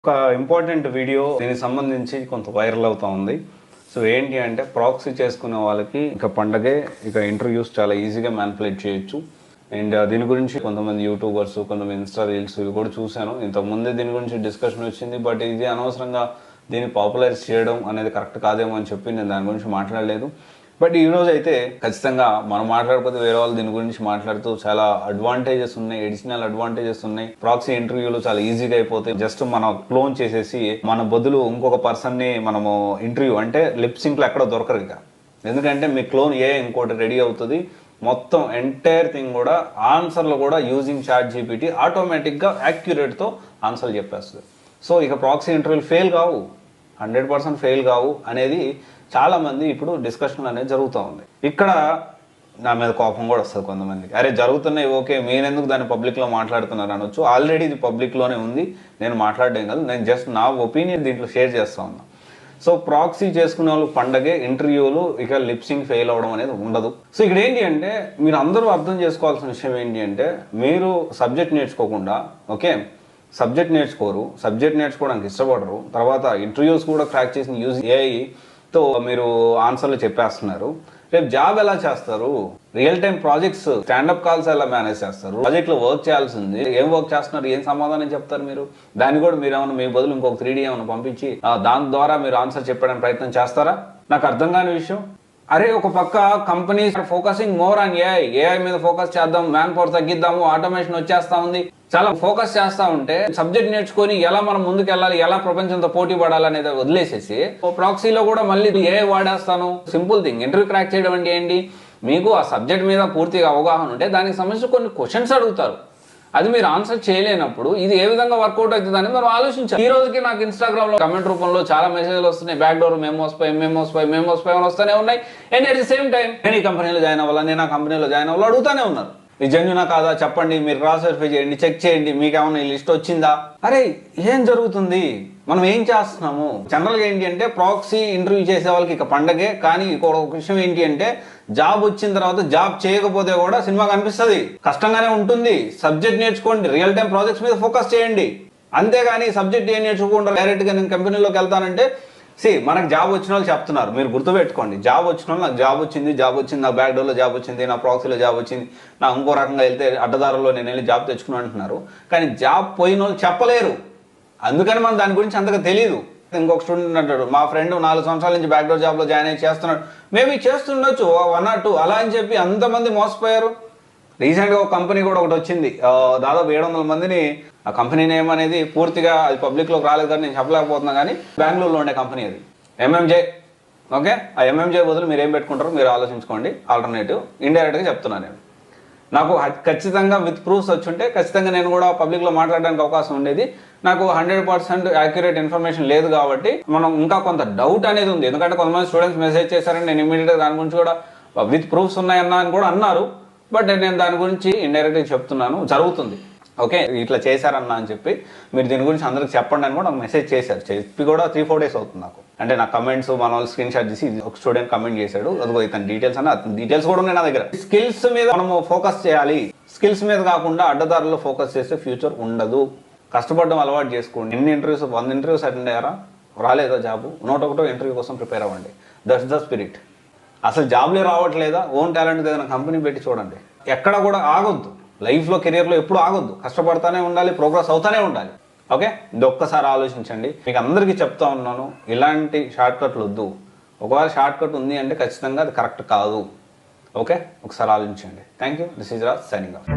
ఒక important video దీనికి సంబంధించి కొంత వైరల్ అవుతా ఉంది. సో ఏంటి అంటే ప్రాక్సీ చేసుకునే వాళ్ళకి ఇక పండగే ఇక ఇంటర్వ్యూస్ చాలా ఈజీగా మ్యానిపులేట్ చేయొచ్చు. అండ్ దీని గురించి కొంతమంది యూట్యూబర్స్, కొంతమంది ఇన్స్టా రీల్స్ ఇవి కూడా చూశాను. ఇంతకుముందే దీని గురించి డిస్కషన్ వచ్చింది. బట్ ఇది అనవసరంగా దీన్ని పాపులరైజ్ చేయడం అనేది కరెక్ట్ కాదేమో అని చెప్పి నేను దాని గురించి మాట్లాడలేదు. బట్ ఈరోజు అయితే ఖచ్చితంగా మనం మాట్లాడకపోతే వేరే వాళ్ళు దీని గురించి మాట్లాడుతూ చాలా అడ్వాంటేజెస్ ఉన్నాయి, ఎడిషనల్ అడ్వాంటేజెస్ ఉన్నాయి. ప్రాక్సీ ఇంటర్వ్యూలు చాలా ఈజీగా అయిపోతాయి. జస్ట్ మనం క్లోన్ చేసేసి మన బదులు ఇంకొక పర్సన్ ని మనము ఇంటర్వ్యూ అంటే లిప్ సింక్ లో ఎక్కడ దొరకరు ఇక. ఎందుకంటే మీ క్లోన్ ఇంకోటి రెడీ అవుతుంది. మొత్తం ఎంటైర్ థింగ్ కూడా ఆన్సర్లు కూడా యూజింగ్ చాట్ జీపీటీ ఆటోమేటిక్ గా యాక్యురేట్ తో ఆన్సర్లు చెప్పేస్తుంది. సో ఇక ప్రాక్సీ ఇంటర్వ్యూలు ఫెయిల్ కావు, 100% ఫెయిల్ కావు అనేది చాలా మంది ఇప్పుడు డిస్కషన్ అనేది జరుగుతూ ఉంది. ఇక్కడ నా మీద కోపం కూడా వస్తుంది కొంతమందికి. అరే జరుగుతున్నాయి ఓకే, మీరెందుకు దాన్ని పబ్లిక్లో మాట్లాడుతున్నారు అనొచ్చు. ఆల్రెడీ ఇది పబ్లిక్లోనే ఉంది, నేను మాట్లాడడం కాదు, నేను జస్ట్ నా ఒపీనియన్ దీంట్లో షేర్ చేస్తూ ఉన్నాను. సో ప్రాక్సీ చేసుకునే వాళ్ళు పండగే ఇంటర్వ్యూలు ఇక లిప్సింగ్ ఫెయిల్ అవ్వడం అనేది ఉండదు. సో ఇక్కడ ఏంటి అంటే మీరు అందరూ అర్థం చేసుకోవాల్సిన విషయం ఏంటి అంటే మీరు సబ్జెక్ట్ నేర్చుకోకుండా సబ్జెక్ట్ నేర్చుకోరు, సబ్జెక్ట్ నేర్చుకోవడానికి ఇష్టపడరు, తర్వాత ఇంటర్వ్యూస్ కూడా క్రాక్ చేసిన యూజ్ ఏఐతో మీరు ఆన్సర్లు చెప్పేస్తున్నారు. రేపు జాబ్ ఎలా చేస్తారు? Real time projects, standup calls ఎలా మేనేజ్ చేస్తారు? ప్రాజెక్ట్లో వర్క్ చేయాల్సింది, ఏం వర్క్ చేస్తున్నారు, ఏం సమాధానం చెప్తారు మీరు? దాన్ని కూడా మీరు ఏమైనా మీ బదులు ఇంకొక 3D ఏమైనా పంపించి దాని ద్వారా మీరు ఆన్సర్ చెప్పడానికి ప్రయత్నం చేస్తారా? నాకు అర్థం కాని విషయం. అరే ఒక పక్క companies focusing more on AI మీద ఫోకస్ చేద్దాం, మ్యాన్ పవర్ తగ్గిద్దాము, ఆటోమేషన్ వచ్చేస్తా ఉంది, చాలా ఫోకస్ చేస్తా ఉంటే సబ్జెక్ట్ నేర్చుకొని ఎలా మనం ముందుకు వెళ్ళాలి, ఎలా ప్రపంచంతో పోటీ పడాలనేది వదిలేసేసి ప్రాక్సీలో కూడా మళ్ళీ ఏఐ వాడేస్తాను. సింపుల్ థింగ్, ఇంటర్వ్యూ క్రాక్ చేయడం అంటే ఏంటి? మీకు ఆ సబ్జెక్ట్ మీద పూర్తిగా అవగాహన ఉంటే దానికి సంబంధించి కొన్ని క్వశ్చన్స్ అడుగుతారు, అది మీరు ఆన్సర్ చేయలేనప్పుడు ఇది ఏ విధంగా వర్కౌట్ అవుతుంది అని మనం ఆలోచించాలి. ఈ రోజుకి నాకు ఇన్స్టాగ్రామ్ లో కమెంట్ రూపంలో చాలా మెసేజ్లు వస్తున్నాయి, బ్యాక్ డోర్ మెమోస్ పై వస్తూనే ఉన్నాయి. And at the same time నేను ఈ కంపెనీలో జాయిన్ అవ్వాలి, నేను ఆ కంపెనీలో జాయిన్ అవ్వాలి అడుగుతూనే ఉన్నారు. ఇది జెన్యూనా కాదా చెప్పండి, మీరు క్రాస్ వెరిఫై చేయండి, చెక్ చేయండి, మీకు ఏమైనా ఈ లిస్ట్ వచ్చిందా? అరే ఏం జరుగుతుంది, మనం ఏం చేస్తున్నాము? జనరల్గా ఏంటి అంటే ప్రాక్సీ ఇంటర్వ్యూ చేసే వాళ్ళకి ఇక పండగే. కానీ ఒక విషయం ఏంటి అంటే జాబ్ వచ్చిన తర్వాత జాబ్ చేయకపోతే కూడా సినిమా కనిపిస్తుంది, కష్టంగానే ఉంటుంది. సబ్జెక్ట్ నేర్చుకోండి, రియల్ టైం ప్రాజెక్ట్స్ మీద ఫోకస్ చేయండి. అంతేగాని సబ్జెక్ట్ ఏం నేర్చుకోకుండా డైరెక్ట్గా నేను కంపెనీలోకి వెళ్తానంటే మనకు జాబ్ వచ్చిన వాళ్ళు చెప్తున్నారు, మీరు గుర్తుపెట్టుకోండి. జాబ్ వచ్చిన వాళ్ళు నాకు జాబ్ వచ్చింది, నా బ్యాక్ డోర్లో జాబ్ వచ్చింది, నా ప్రాక్సీలో జాబ్ వచ్చింది, నా ఇంకో రకంగా వెళ్తే అడ్డదారుల్లో నేను వెళ్ళి జాబ్ తెచ్చుకున్నాను అంటున్నారు. కానీ జాబ్ పోయిన వాళ్ళు చెప్పలేరు, అందుకని మనం దాని గురించి అంతగా తెలియదు. ఇంకొక స్టూడెంట్ అంటాడు, మా ఫ్రెండ్ 4 సంవత్సరాల నుంచి బ్యాక్ డోర్ జాబ్లో జాయిన్ అయ్యి చేస్తున్నాడు, మేబీ చేస్తుండొచ్చు 1 or 2 అలా అని చెప్పి అంతమంది మోసపోయారు. రీసెంట్గా ఒక కంపెనీ కూడా ఒకటి వచ్చింది, దాదాపు 700 మందిని. ఆ కంపెనీ నేమ్ అనేది పూర్తిగా అది పబ్లిక్లోకి రాలేదు కానీ నేను చెప్పలేకపోతున్నా, కానీ బెంగళూరులో ఉండే కంపెనీ అది ఎంఎంజే. ఓకే, ఆ ఎంఎంజే బదులు మీరు ఏం పెట్టుకుంటారో మీరు ఆలోచించుకోండి. ఆల్టర్నేటివ్ ఇండైరెక్ట్గా చెప్తున్నాను నేను. నాకు ఖచ్చితంగా విత్ ప్రూఫ్స్ వచ్చుంటే ఖచ్చితంగా నేను కూడా పబ్లిక్లో మాట్లాడడానికి అవకాశం ఉండేది. నాకు 100% యాక్యురేట్ ఇన్ఫర్మేషన్ లేదు కాబట్టి మనం ఇంకా కొంత డౌట్ అనేది ఉంది. ఎందుకంటే కొంతమంది స్టూడెంట్స్ మెసేజ్ చేశారని నేను ఇమీడియట్గా దాని గురించి కూడా విత్ ప్రూఫ్స్ ఉన్నాయన్నా అని కూడా అన్నారు. బట్ నేను దాని గురించి ఇండైరెక్ట్గా చెప్తున్నాను, జరుగుతుంది. ఓకే, ఇట్లా చేశారన్నా అని చెప్పి మీరు దీని గురించి అందరికి చెప్పండి అని కూడా నాకు మెసేజ్ చేశారు. చెప్పి కూడా 3-4 days అవుతుంది నాకు. అంటే నా కమెంట్స్ మన వాళ్ళు స్క్రీన్ షాట్ చేసి ఒక స్టూడెంట్ కమెంట్ చేశాడు, అదిగో ఇతని డీటెయిల్స్ అని, అతని డీటెయిల్స్ కూడా ఉన్నాయి నా దగ్గర. స్కిల్స్ మీద మనము ఫోకస్ చేయాలి, స్కిల్స్ మీద కాకుండా అడ్డదారుల్లో ఫోకస్ చేస్తే ఫ్యూచర్ ఉండదు. కష్టపడడం అలవాటు చేసుకోండి. 100 ఇంటర్వ్యూస్ అటెండ్ అయ్యారా, రాలేదా జాబ్, 101 ఇంటర్వ్యూ కోసం ప్రిపేర్ అవ్వండి. That's the spirit. అసలు జాబ్లే రావట్లేదా, ఓన్ టాలెంట్ ఏదైనా కంపెనీ పెట్టి చూడండి. ఎక్కడ కూడా ఆగొద్దు, లైఫ్లో కెరియర్లో ఎప్పుడు ఆగొద్దు, కష్టపడతానే ఉండాలి, ప్రోగ్రెస్ అవుతానే ఉండాలి. ఓకే, ఇది ఒక్కసారి ఆలోచించండి. మీకు అందరికీ చెప్తా ఉన్నాను, ఇలాంటి షార్ట్ కట్లు వద్దు. ఒకవేళ షార్ట్ కట్ ఉంది అంటే ఖచ్చితంగా అది కరెక్ట్ కాదు. ఓకే, ఒకసారి ఆలోచించండి. Thank you. This is Raj signing off.